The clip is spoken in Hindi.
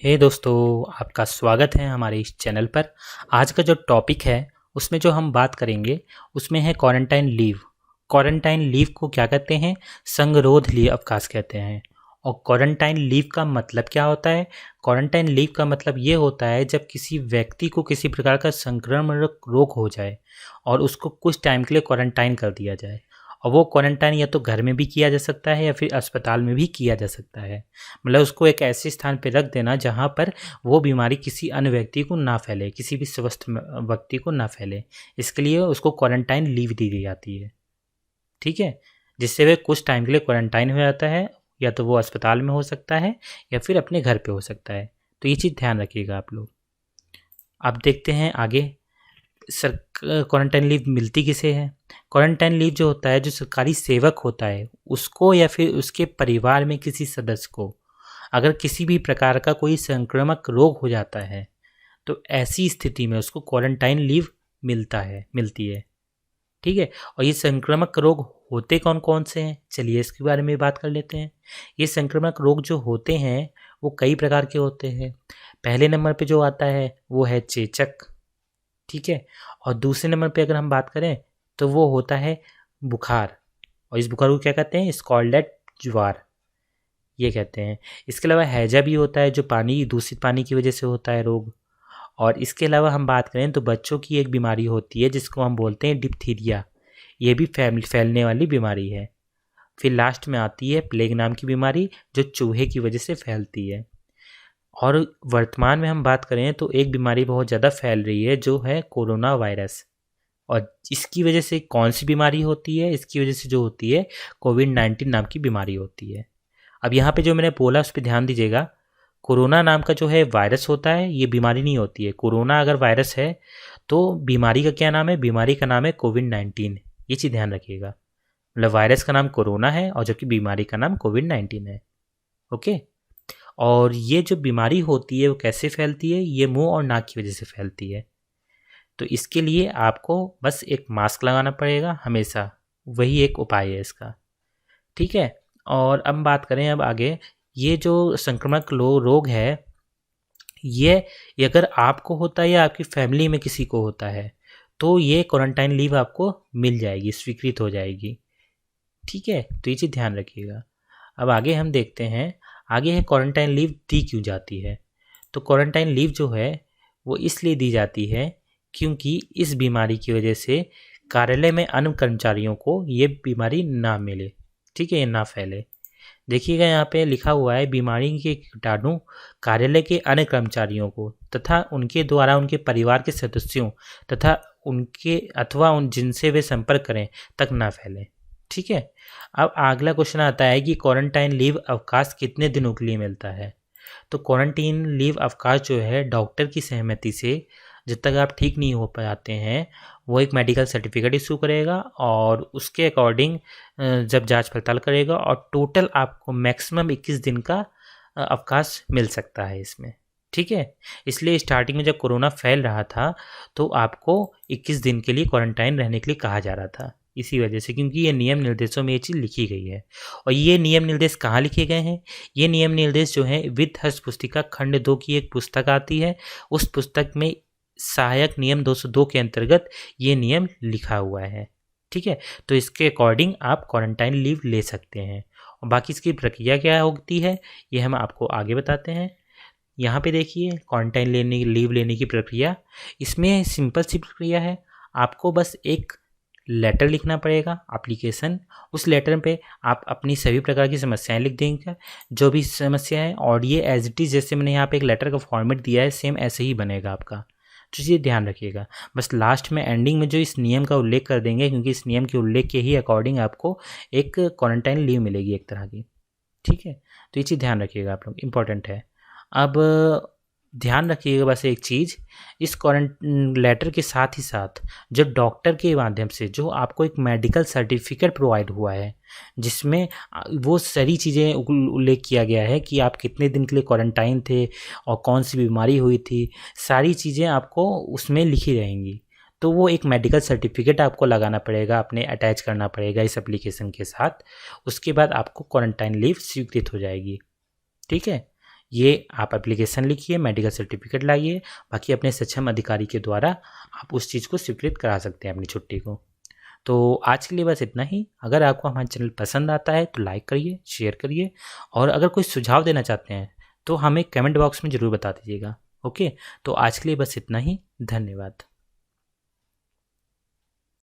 हे दोस्तों, आपका स्वागत है हमारे इस चैनल पर। आज का जो टॉपिक है उसमें जो हम बात करेंगे उसमें है क्वारंटाइन लीव। क्वारंटाइन लीव को क्या कहते हैं? संगरोध लीव अवकाश कहते हैं। और क्वारंटाइन लीव का मतलब क्या होता है? क्वारंटाइन लीव का मतलब ये होता है जब किसी व्यक्ति को किसी प्रकार का संक्रमण रोग हो जाए और उसको कुछ टाइम के लिए क्वारंटाइन कर दिया जाए। और वो क्वारंटाइन या तो घर में भी किया जा सकता है या फिर अस्पताल में भी किया जा सकता है। मतलब उसको एक ऐसे स्थान पर रख देना जहाँ पर वो बीमारी किसी अन्य व्यक्ति को ना फैले, किसी भी स्वस्थ व्यक्ति को ना फैले। इसके लिए उसको क्वारंटाइन लीव दी दी जाती है, ठीक है, जिससे वह कुछ टाइम के लिए क्वारंटाइन हो जाता है। या तो वो अस्पताल में हो सकता है या फिर अपने घर पे हो सकता है। तो ये चीज़ ध्यान रखिएगा आप लोग। अब देखते हैं आगे सर क्वारंटाइन लीव मिलती किसे है। क्वारंटाइन लीव जो होता है, जो सरकारी सेवक होता है उसको या फिर उसके परिवार में किसी सदस्य को अगर किसी भी प्रकार का कोई संक्रामक रोग हो जाता है तो ऐसी स्थिति में उसको क्वारंटाइन लीव मिलती है, ठीक है। और ये संक्रामक रोग होते कौन कौन से हैं, चलिए इसके बारे में बात कर लेते हैं। ये संक्रामक रोग जो होते हैं वो कई प्रकार के होते हैं। पहले नंबर पे जो आता है वो है चेचक, ठीक है। और दूसरे नंबर पे अगर हम बात करें तो वो होता है बुखार, और इस बुखार को क्या कहते हैं? स्कॉल्डेड ज्वार ये कहते हैं। इसके अलावा हैजा भी होता है, जो दूषित पानी की वजह से होता है रोग। और इसके अलावा हम बात करें तो बच्चों की एक बीमारी होती है जिसको हम बोलते हैं डिप्थीरिया। ये भी फैलने वाली बीमारी है। फिर लास्ट में आती है प्लेग नाम की बीमारी, जो चूहे की वजह से फैलती है। और वर्तमान में हम बात करें तो एक बीमारी बहुत ज़्यादा फैल रही है जो है कोरोना वायरस। और इसकी वजह से कौन सी बीमारी होती है? इसकी वजह से जो होती है कोविड-19 नाम की बीमारी होती है। अब यहाँ पे जो मैंने बोला उस पर ध्यान दीजिएगा। कोरोना नाम का जो है वायरस होता है, ये बीमारी नहीं होती है। कोरोना अगर वायरस है तो बीमारी का क्या नाम है? बीमारी का नाम है कोविड-19। ये चीज़ ध्यान रखिएगा। मतलब वायरस का नाम कोरोना है और जबकि बीमारी का नाम कोविड-19 है। ओके। और ये जो बीमारी होती है वो कैसे फैलती है? ये मुंह और नाक की वजह से फैलती है। तो इसके लिए आपको बस एक मास्क लगाना पड़ेगा हमेशा, वही एक उपाय है इसका, ठीक है। और अब बात करें अब आगे, ये जो संक्रामक रोग है ये अगर आपको होता है या आपकी फैमिली में किसी को होता है तो ये क्वारंटाइन लीव आपको मिल जाएगी, स्वीकृत हो जाएगी, ठीक है। तो ये चीज़ ध्यान रखिएगा। अब आगे हम देखते हैं, आगे है क्वारंटाइन लीव दी क्यों जाती है। तो क्वारंटाइन लीव जो है वो इसलिए दी जाती है क्योंकि इस बीमारी की वजह से कार्यालय में अन्य कर्मचारियों को ये बीमारी ना मिले, ठीक है, ये ना फैले। देखिएगा यहाँ पे लिखा हुआ है बीमारी के कीटाणु कार्यालय के अन्य कर्मचारियों को तथा उनके द्वारा उनके परिवार के सदस्यों तथा उनके अथवा उन जिनसे वे संपर्क करें तक ना फैले, ठीक है। अब अगला क्वेश्चन आता है कि क्वारंटाइन लीव अवकाश कितने दिनों के लिए मिलता है। तो क्वारंटाइन लीव अवकाश जो है डॉक्टर की सहमति से जब तक आप ठीक नहीं हो पाते हैं वो एक मेडिकल सर्टिफिकेट इशू करेगा और उसके अकॉर्डिंग जब जांच पड़ताल करेगा और टोटल आपको मैक्सिमम 21 दिन का अवकाश मिल सकता है इसमें, ठीक है। इसलिए स्टार्टिंग में जब कोरोना फैल रहा था तो आपको 21 दिन के लिए क्वारंटाइन रहने के लिए कहा जा रहा था, इसी वजह से, क्योंकि ये नियम निर्देशों में ये चीज़ लिखी गई है। और ये नियम निर्देश कहाँ लिखे गए हैं? ये नियम निर्देश जो है वित्त हर्ष पुस्तिका खंड 2 की एक पुस्तक आती है, उस पुस्तक में सहायक नियम 202 के अंतर्गत ये नियम लिखा हुआ है, ठीक है। तो इसके अकॉर्डिंग आप क्वारंटाइन लीव ले सकते हैं। और बाकी इसकी प्रक्रिया क्या होती है ये हम आपको आगे बताते हैं। यहाँ पे देखिए क्वारंटाइन लीव लेने की प्रक्रिया, इसमें सिंपल सी प्रक्रिया है। आपको बस एक लेटर लिखना पड़ेगा, एप्लीकेशन। उस लेटर पे आप अपनी सभी प्रकार की समस्याएं लिख देंगे, जो भी समस्या है, और ये एज इट इज़ जैसे मैंने यहाँ पे एक लेटर का फॉर्मेट दिया है सेम ऐसे ही बनेगा आपका। तो ये ध्यान रखिएगा। बस लास्ट में एंडिंग में जो इस नियम का उल्लेख कर देंगे, क्योंकि इस नियम के उल्लेख के ही अकॉर्डिंग आपको एक क्वारंटाइन लीव मिलेगी एक तरह की, ठीक है। तो ये चीज़ ध्यान रखिएगा आप लोग, इम्पॉर्टेंट है। अब ध्यान रखिएगा बस एक चीज़, इस क्वारंटाइन लेटर के साथ ही साथ जो डॉक्टर के माध्यम से जो आपको एक मेडिकल सर्टिफिकेट प्रोवाइड हुआ है जिसमें वो सारी चीज़ें उल्लेख किया गया है कि आप कितने दिन के लिए क्वारंटाइन थे और कौन सी बीमारी हुई थी, सारी चीज़ें आपको उसमें लिखी रहेंगी। तो वो एक मेडिकल सर्टिफिकेट आपको लगाना पड़ेगा, अपने अटैच करना पड़ेगा इस एप्लीकेशन के साथ। उसके बाद आपको क्वारंटाइन लीव स्वीकृत हो जाएगी, ठीक है। ये आप एप्लीकेशन लिखिए, मेडिकल सर्टिफिकेट लाइए, बाकी अपने सक्षम अधिकारी के द्वारा आप उस चीज़ को स्वीकृत करा सकते हैं अपनी छुट्टी को। तो आज के लिए बस इतना ही। अगर आपको हमारा चैनल पसंद आता है तो लाइक करिए, शेयर करिए, और अगर कोई सुझाव देना चाहते हैं तो हमें कमेंट बॉक्स में ज़रूर बता दीजिएगा। ओके, तो आज के लिए बस इतना ही। धन्यवाद।